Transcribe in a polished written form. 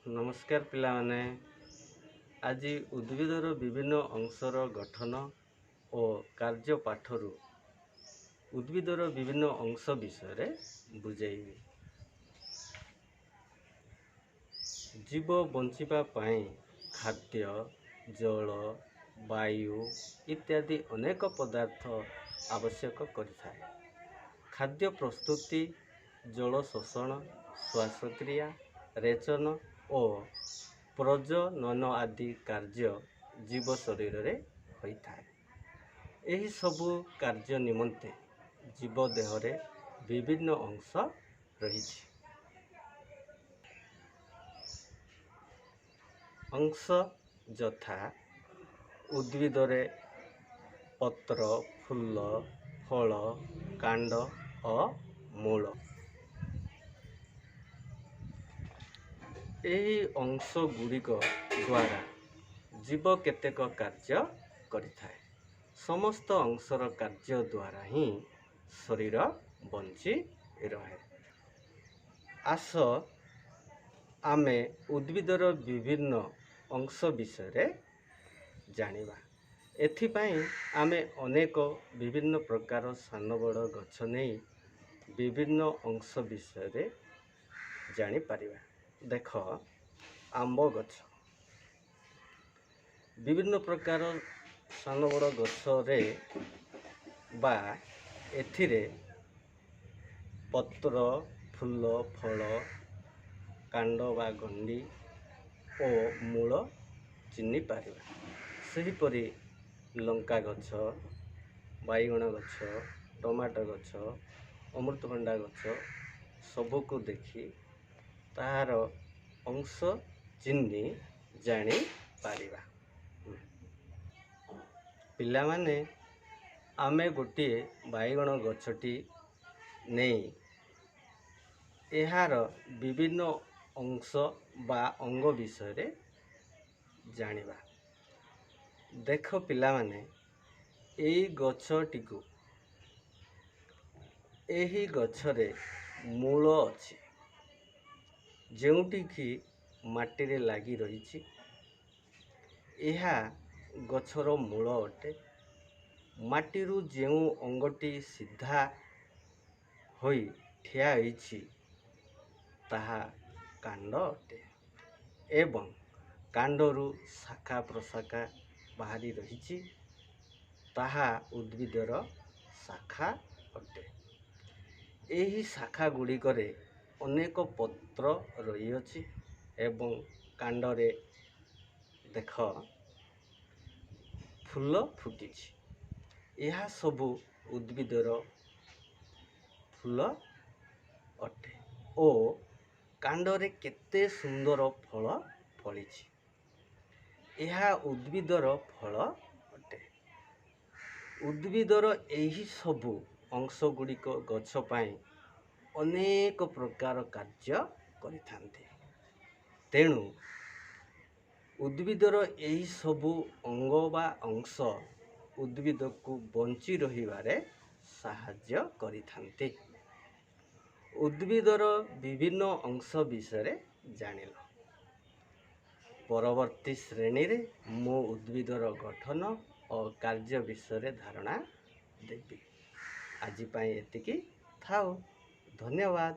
नमस्कार पिलामाने। आज उद्भिदर विभिन्न अंशर गठन और कार्य पाठरू उद्भिदर विभिन्न अंश विषय बुझेबी। जीव बंचिबा पाई खाद्य, जल, वायु इत्यादि अनेक पदार्थ आवश्यक करिथाए। खाद्य प्रस्तुति, जल शोषण, श्वासक्रिया, रेचन और प्रजनन आदि कार्य जीव शरीर रे होइथाए। एही सबु कार्य निमंते जीव देहरे विभिन्न अंश रहिछि। अंश यथा उद्भिदरे पत्र, फूल, फल, कांड और मूल। एही अंश गुड़िक द्वारा जीव केतेक कार्य करिथाए। समस्त अंशर कार्य द्वारा ही शरीर बंची रहे। आस आमे उद्भिदर विभिन्न अंश विषय जानिबा। एथिपाई आमे अनेक विभिन्न प्रकार सान बड़ गछ नहीं विभिन्न अंश विषय जानी पारिबा। देख, आंब गछ विभिन्न प्रकार सान बड़ गछरे बा एथिरे पत्र, फूल, फल, कांड बा गंडी और मूल चिन्हि पारिबा। सेहीपरि लंका गछ, बाईगण गछ, टमाटो गछ, अमृतभंडा गछ सबको देखि तार अंश चिन्हि जानी पारिबा। पिला माने आमे गोटे बाईगण गछटी नहीं एहार विभिन्न अंश बा अंग विषय जानिबा। देख पिला माने एई गछटी को एही गछरे मूल अछि जेउटी की माटी रे लागी रहिछि। एहा गछर मूल अटे। माटीरू जेउ अंगटी सीधा होई ठिया होइछि ताहा कांड अटे एवं कांडरू शाखा प्रशाखा बाहरी रहिछि ताहा उद्भिदर शाखा अटे। एही शाखा गुड़िकरे अनेक पत्र रही अछि एवं कांडरे देख फूल फुटिछि। यह सबु उद्भिदर फूल अटे ओ कांडरे केते सुंदर फल फलिछि। यह उद्भिदर फल अटे। उद्भिदर एही सबु अंश गुड़िक गछ पाई अनेक प्रकार कार्य करिथांती। तेणु उद्भिदर एही सबु अंग बा अंश उद्भिद को बंची रहिबारे साहाय्य करिथांती। उद्भिदर विभिन्न अंश विषय जानिल। परवर्ती श्रेणी रे मो उद्भिदर गठन और कार्य विषय धारणा देबी। आज पाई एतिकी थाओ। धन्यवाद।